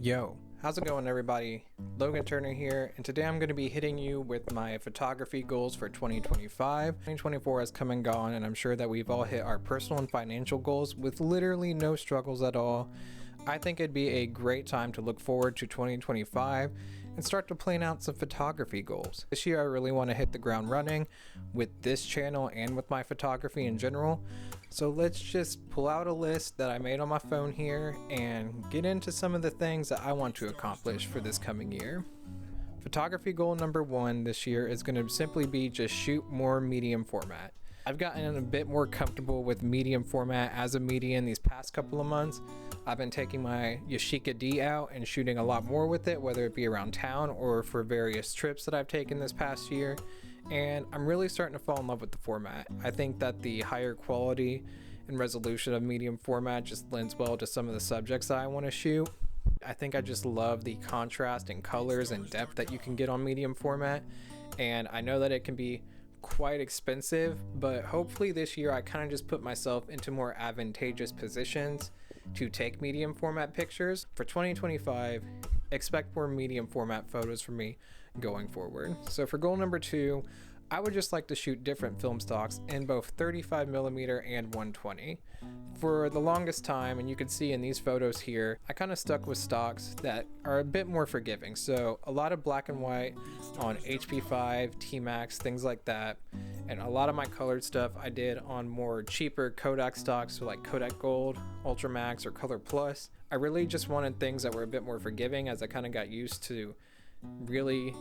Yo, how's it going everybody? Logan Turner here, and today I'm going to be hitting you with my photography goals for 2025. 2024 has come and gone, and I'm sure that we've all hit our personal and financial goals with literally no struggles at all. I think it'd be a great time to look forward to 2025 and start to plan out some photography goals. This year I really want to hit the ground running with this channel and with my photography in general. So let's just pull out a list that I made on my phone here and get into some of the things that I want to accomplish for this coming year. Photography goal number one this year is going to simply be just shoot more medium format. I've gotten a bit more comfortable with medium format as a medium these past couple of months. I've been taking my Yashica D out and shooting a lot more with it, whether it be around town or for various trips that I've taken this past year. And I'm really starting to fall in love with the format. I think that the higher quality and resolution of medium format just lends well to some of the subjects that I want to shoot. I think I just love the contrast and colors and depth that you can get on medium format. And I know that it can be quite expensive, but hopefully this year I kind of just put myself into more advantageous positions to take medium format pictures. For 2025, expect more medium format photos from me going forward. So for goal number two, I would just like to shoot different film stocks in both 35mm and 120. For the longest time, and you can see in these photos here, I kind of stuck with stocks that are a bit more forgiving. So a lot of black and white on HP5, T-Max, things like that. And a lot of my colored stuff I did on more cheaper Kodak stocks, so like Kodak Gold, Ultramax, or Color Plus. I really just wanted things that were a bit more forgiving as I kind of got used to really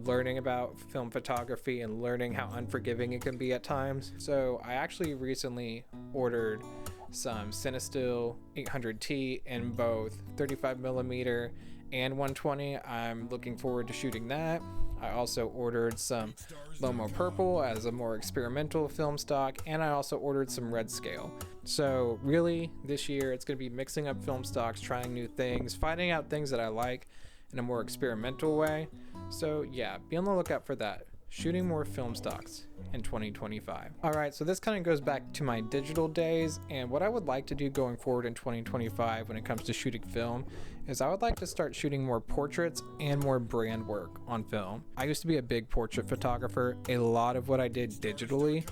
learning about film photography and learning how unforgiving it can be at times. So I actually recently ordered some Cinestill 800T in both 35mm and 120. I'm looking forward to shooting that. I also ordered some Lomo Purple as a more experimental film stock, and I also ordered some red scale. So really this year it's going to be mixing up film stocks, trying new things, finding out things that I like in a more experimental way. So yeah, be on the lookout for that. Shooting more film stocks in 2025. Alright, so this kind of goes back to my digital days, and what I would like to do going forward in 2025 when it comes to shooting film is I would like to start shooting more portraits and more brand work on film. I used to be a big portrait photographer. A lot of what I did digitally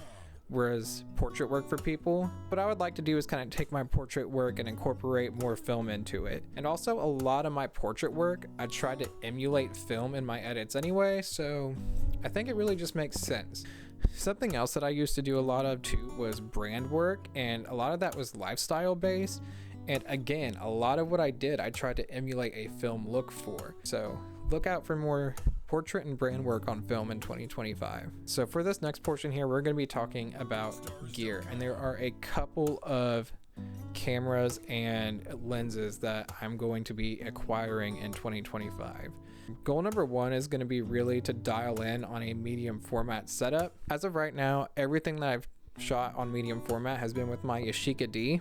whereas portrait work for people. What I would like to do is kind of take my portrait work and incorporate more film into it. And also a lot of my portrait work, I tried to emulate film in my edits anyway, so I think it really just makes sense. Something else that I used to do a lot of too was brand work, and a lot of that was lifestyle based. And again, a lot of what I did, I tried to emulate a film look for. So look out for more portrait and brand work on film in 2025. So for this next portion here, we're going to be talking about gear, and there are a couple of cameras and lenses that I'm going to be acquiring in 2025. Goal number one is going to be really to dial in on a medium format setup. As of right now, everything that I've shot on medium format has been with my Yashica D.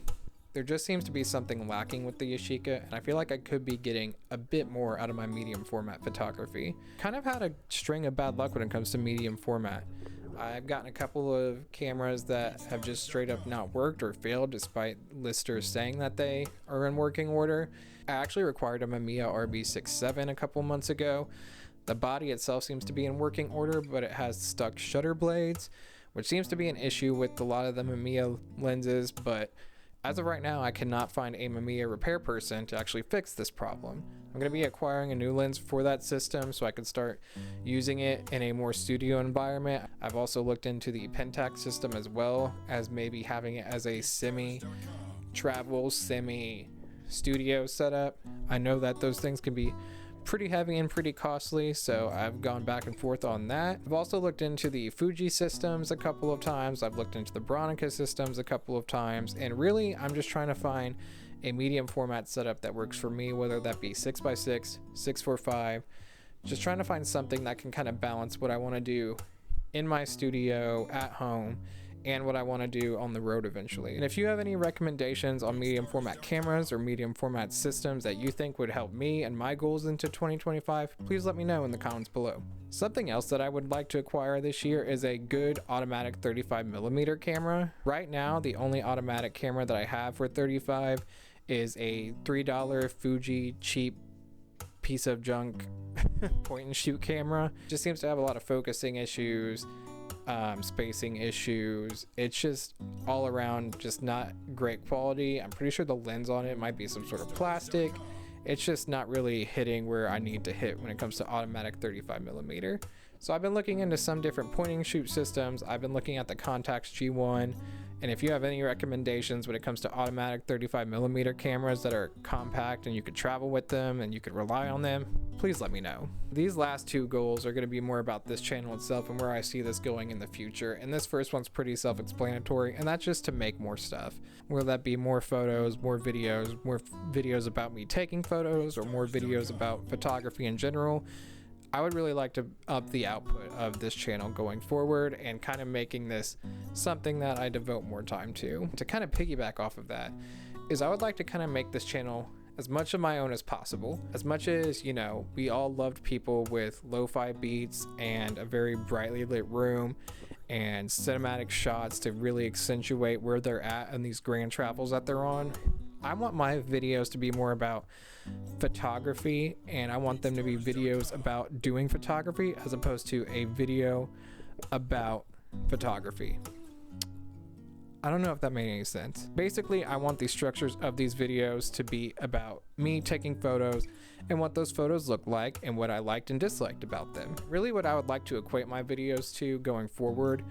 There just seems to be something lacking with the Yashica, and I feel like I could be getting a bit more out of my medium format photography. Kind of had a string of bad luck when it comes to medium format. I've gotten a couple of cameras that have just straight up not worked or failed despite listers saying that they are in working order. I actually required a Mamiya RB67 a couple months ago. The body itself seems to be in working order, but it has stuck shutter blades, which seems to be an issue with a lot of the Mamiya lenses, but as of right now, I cannot find a Mamiya repair person to actually fix this problem. I'm going to be acquiring a new lens for that system so I can start using it in a more studio environment. I've also looked into the Pentax system as well as maybe having it as a semi-travel, semi-studio setup. I know that those things can be pretty heavy and pretty costly, so I've gone back and forth on that. I've also looked into the Fuji systems a couple of times. I've looked into the Bronica systems a couple of times, and really I'm just trying to find a medium format setup that works for me, whether that be 6x6, 645, just trying to find something that can kind of balance what I want to do in my studio at home and what I want to do on the road eventually. And if you have any recommendations on medium format cameras or medium format systems that you think would help me and my goals into 2025, please let me know in the comments below. Something else that I would like to acquire this year is a good automatic 35mm camera. Right now, the only automatic camera that I have for 35 is a $3 Fuji cheap piece of junk point and shoot camera. Just seems to have a lot of focusing issues, spacing issues. It's just all around just not great quality. I'm pretty sure the lens on it might be some sort of plastic. It's just not really hitting where I need to hit when it comes to automatic 35mm. So I've been looking into some different point and shoot systems. I've been looking at the Contax G1, and if you have any recommendations when it comes to automatic 35mm cameras that are compact and you could travel with them and you could rely on them, please let me know. These last two goals are going to be more about this channel itself and where I see this going in the future. And this first one's pretty self-explanatory, and that's just to make more stuff. Whether that be more photos, more videos about me taking photos, or more videos about photography in general. I would really like to up the output of this channel going forward and kind of making this something that I devote more time to. To kind of piggyback off of that is I would like to kind of make this channel as much of my own as possible. As much as, you know, we all loved people with lo-fi beats and a very brightly lit room and cinematic shots to really accentuate where they're at in these grand travels that they're on. I want my videos to be more about photography, and I want them to be videos about doing photography as opposed to a video about photography. I don't know if that made any sense. Basically, I want the structures of these videos to be about me taking photos and what those photos look like and what I liked and disliked about them. Really what I would like to equate my videos to going forward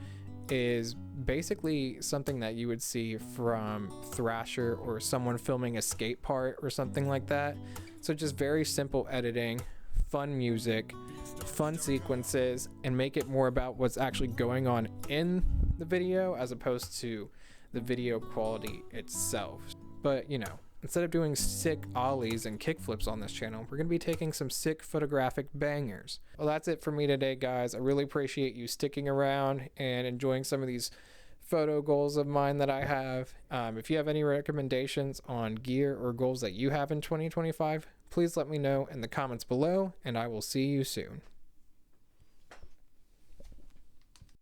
is basically something that you would see from Thrasher or someone filming a skate part or something like that. So just very simple editing, fun music, fun sequences, and make it more about what's actually going on in the video as opposed to the video quality itself. But you know, instead of doing sick ollies and kickflips on this channel, we're going to be taking some sick photographic bangers. Well, that's it for me today, guys. I really appreciate you sticking around and enjoying some of these photo goals of mine that I have. If you have any recommendations on gear or goals that you have in 2025, please let me know in the comments below, and I will see you soon.